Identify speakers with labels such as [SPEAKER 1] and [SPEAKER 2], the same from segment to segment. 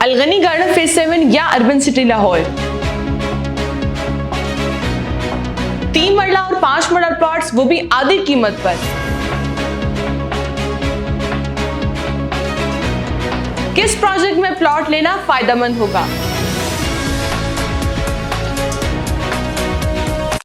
[SPEAKER 1] अलगनी garden phase 7 या urban city Lahore. 3 मरला और 5 मरला प्लॉट्स, वो भी आधी कीमत पर। किस प्रोजेक्ट में प्लॉट लेना फायदेमंद होगा?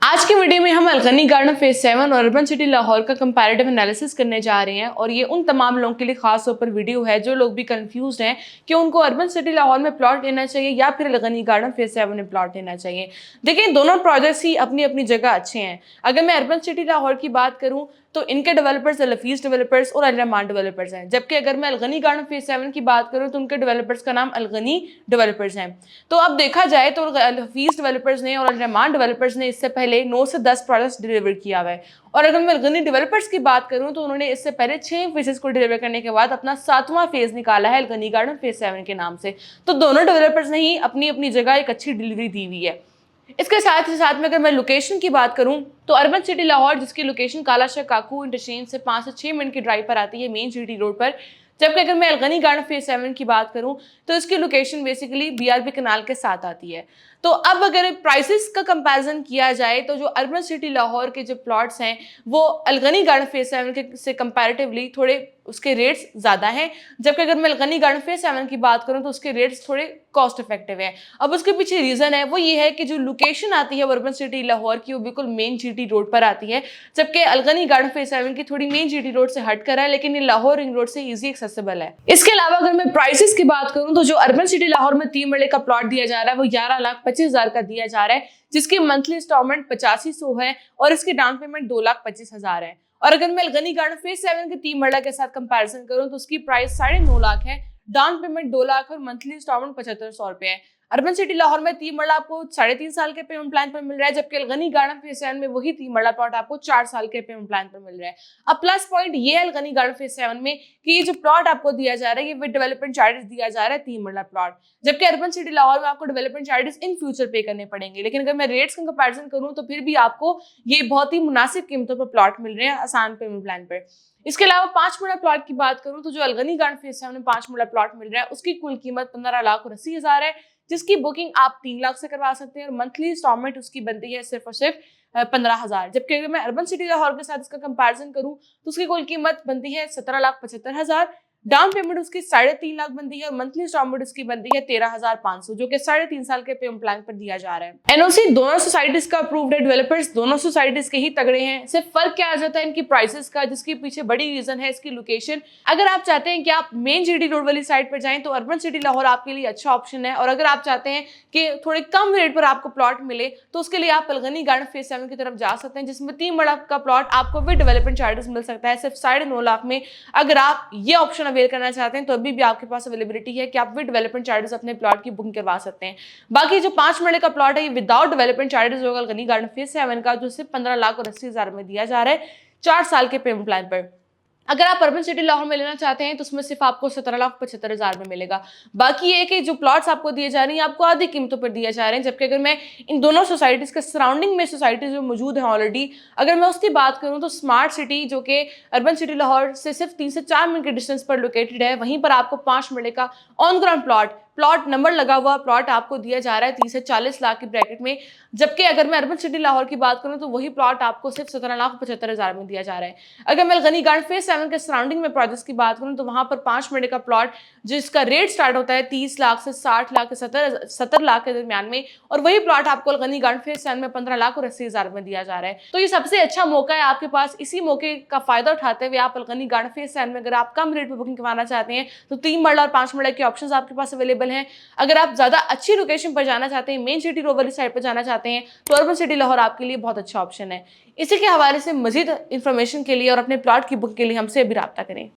[SPEAKER 1] आज की वीडियो में हम अलगनी गार्डन फेज 7 और अर्बन सिटी लाहौर का कंपैरेटिव एनालिसिस करने जा रहे हैं और ये उन तमाम लोगों के लिए खास तौर पर वीडियो है जो लोग भी कंफ्यूज हैं कि उनको अर्बन सिटी लाहौर में प्लॉट लेना चाहिए या फिर अलगनी गार्डन फेज 7 में प्लॉट लेना चाहिए। देखिए, दोनों प्रोजेक्ट्स ही अपनी अपनी जगह अच्छे हैं। अगर मैं अर्बन सिटी लाहौर की बात करूं तो इनके डेवलपर्स लफीज डेवलपर्स और अलरहमान डेवलपर्स हैं, जबकि अगर मैं अलगनी गार्डन फेज 7 की बात करूं तो उनके डेवलपर्स का नाम अलगनी डेवलपर्स हैं। तो अब देखा जाए तो लफीज डेवलपर्स ने और अलरहमान डेवलपर्स ने इससे पहले 9 से 10 प्रोजेक्ट्स डिलीवर किया हुआ है और अगर मैं अलगनी डेवलपर्स की बात करूं तो उन्होंने इससे पहले 6 फेजेस को डिलीवर करने के बाद अपना 7वां फेज निकाला है अलगनी गार्डन फेज 7 के नाम से। तो दोनों डेवलपर्स ने ही अपनी अपनी जगह एक अच्छी डिलीवरी दी हुई है। इसके साथ ही साथ में अगर मैं लोकेशन की बात करूं तो अर्बन सिटी लाहौर, जिसकी लोकेशन काला शाह काकू इंटरचेंज से 5 से 6 मिनट की ड्राइव पर आती है मेन जीटी रोड पर, जबकि अगर मैं अलगनी गार्डन फेज 7 की बात करूं तो इसकी लोकेशन बेसिकली बीआरबी कनाल के साथ आती है। तो अब अगर प्राइसेस का कंपैरिजन किया जाए तो जो अर्बन सिटी लाहौर के जो प्लॉट्स हैं वो अलगनी गार्डन फेज 7 के से कंपैरेटिवली थोड़े उसके रेट्स ज़्यादा हैं, जबकि अगर मैं अलगनी गार्डन फेज 7 की बात करूं तो उसके रेट्स थोड़े कॉस्ट इफेक्टिव है। अब उसके पीछे रीज़न है वो ये है कि जो लोकेशन आती है अर्बन सिटी लाहौर की वो बिल्कुल मेन जीटी रोड पर आती है, जबकि अलगनी गार्डन फेज 7 की थोड़ी मेन जीटी रोड से हट कर है, लेकिन ये लाहौर रिंग रोड से ईजी एक्सेसिबल है। इसके अलावा अगर मैं प्राइसेस की बात करूं तो जो अर्बन सिटी लाहौर में 3 मरले का प्लॉट दिया जा रहा है वो 11,25,000 का दिया जा रहा है, जिसकी मंथली इंस्टॉलमेंट 8500 है और इसकी डाउन पेमेंट 2,25,000 है। और अगर मैं अलगनी गार्डन फेज 7 के 3 मरला के साथ कंपैरिजन करूं तो उसकी प्राइस 9.5 लाख है, डाउन पेमेंट 2 लाख और मंथली इंस्टॉलमेंट 7500 रुपए है। अर्बन सिटी लाहौर में 3 मरला आपको 3.5 साल के पेमेंट प्लान पर मिल रहा है, जबकि अलगनी गार्डन फेज 7 में वही 3 मरला प्लॉट आपको 4 साल के पेमेंट प्लान पर मिल रहा है। अब प्लस पॉइंट ये है अलगनी गार्डन फेज 7 में कि ये जो प्लॉट आपको दिया जा रहा है ये विद डेवलपमेंट चार्जेस दिया जा रहा है 3 मरला प्लॉट, जबकि अर्बन सिटी लाहौर में आपको डेवलपमेंट चार्जेस इन फ्यूचर पे करने पड़ेंगे। लेकिन अगर मैं रेट्स का कंपैरिजन करूं तो फिर भी आपको ये बहुत ही मुनासिब कीमतों पर प्लॉट मिल रहे हैं आसान पेमेंट प्लान पर। इसके अलावा 5 मरला प्लॉट की बात करूं तो जो अलगनी गार्डन फेज 7 में 5 मरला प्लॉट मिल रहा है उसकी कुल कीमत 15,80,000 है, जिसकी बुकिंग आप 3 लाख से करवा सकते हैं और मंथली इंस्टॉलमेंट उसकी बनती है सिर्फ और सिर्फ 15,000। जबकि अगर मैं अर्बन सिटी लाहौर के साथ इसका कंपैरिजन करूं तो उसकी कुल कीमत बनती है 17,75,000, डाउन पेमेंट उसकी 3.5 लाख बनती है और मंथली इंस्टॉलमेंट उसकी बनती है 13,500, जो कि 3.5 साल के पेमेंट प्लान पर दिया जा रहा है। एनओसी दोनों सोसाइटीज का अप्रूव्ड है, डेवलपर्स दोनों सोसाइटीज के ही तगड़े हैं। सिर्फ फर्क क्या आ जाता है इनकी प्राइसेस का, जिसके पीछे बड़ी रीजन है इसकी लोकेशन। अगर आप चाहते हैं कि आप मेन जीटी रोड वाली साइड पर जाएं तो अर्बन सिटी लाहौर आपके लिए अच्छा ऑप्शन है, और अगर आप चाहते हैं कि थोड़े कम रेट पर आपको प्लॉट मिले तो उसके लिए आप अलगनी गार्डन फेज 7 की तरफ जा सकते हैं, जिसमें 3 मरला का प्लॉट आपको विद डेवलपमेंट चार्जेस मिल सकता है सिर्फ 9.5 लाख में। अगर आप ये ऑप्शन अवेल करना चाहते हैं तो अभी भी आपके पास अवेलेबिलिटी है कि आप विद डेवलपमेंट चार्जेस अपने प्लॉट की बुकिंग करवा सकते हैं। बाकी जो 5 मरले का प्लॉट है ये विदाउट डेवलपमेंट चार्जेस होगा अलगनी गार्डन फेज 7 का, जो सिर्फ 15,80,000 में दिया जा रहा है 4 साल के पेमेंट प्लान पर। अगर आप अर्बन सिटी लाहौर में लेना चाहते हैं तो उसमें सिर्फ आपको 17,75,000 में मिलेगा। बाकी ये कि जो प्लॉट्स आपको दिए जा रहे हैं आपको आधी कीमतों पर दिए जा रहे हैं, जबकि अगर मैं इन दोनों सोसाइटीज के सराउंडिंग में सोसाइटीज जो मौजूद हैं ऑलरेडी, अगर मैं उसकी बात करूं तो स्मार्ट सिटी जो कि अर्बन सिटी लाहौर से सिर्फ 3 से 4 मिनट के डिस्टेंस पर लोकेटेड है, वहीं पर आपको 5 मरले का ऑन ग्राउंड प्लॉट नंबर लगा हुआ प्लॉट आपको दिया जा रहा है 30 से 40 लाख की ब्रैकेट में, जबकि अगर मैं अर्बन सिटी लाहौर की बात करूं तो वही प्लॉट आपको सिर्फ 17,75,000 में दिया जा रहा है। अगर मैं अलगनी गार्डन फेज 7 के सराउंडिंग में प्रोजेक्ट्स की बात करूं तो वहां पर 5 मरले का प्लॉट जिसका रेट स्टार्ट होता है 30 लाख से 60 लाख से 70 लाख के दरमियान में, और वही प्लॉट आपको अलगनी गार्डन फेज 7 में 15,80,000 में दिया जा रहा है। तो ये सबसे अच्छा मौका है आपके पास। इसी मौके का फायदा उठाते हुए आप अलगनी गार्डन फेज 7 में अगर आप कम रेट पर बुकिंग करवाना चाहते हैं तो 3 मरला और 5 मरला के ऑप्शंस आपके पास अवेलेबल हैं। अगर आप ज्यादा अच्छी लोकेशन पर जाना चाहते हैं, मेन सिटी रोड वाली साइड पर जाना चाहते हैं, तो अर्बन सिटी लाहौर आपके लिए बहुत अच्छा ऑप्शन है। इसी के हवाले से मजीद इंफॉर्मेशन के लिए और अपने प्लॉट की बुक के लिए हमसे अभी राब्ता करें।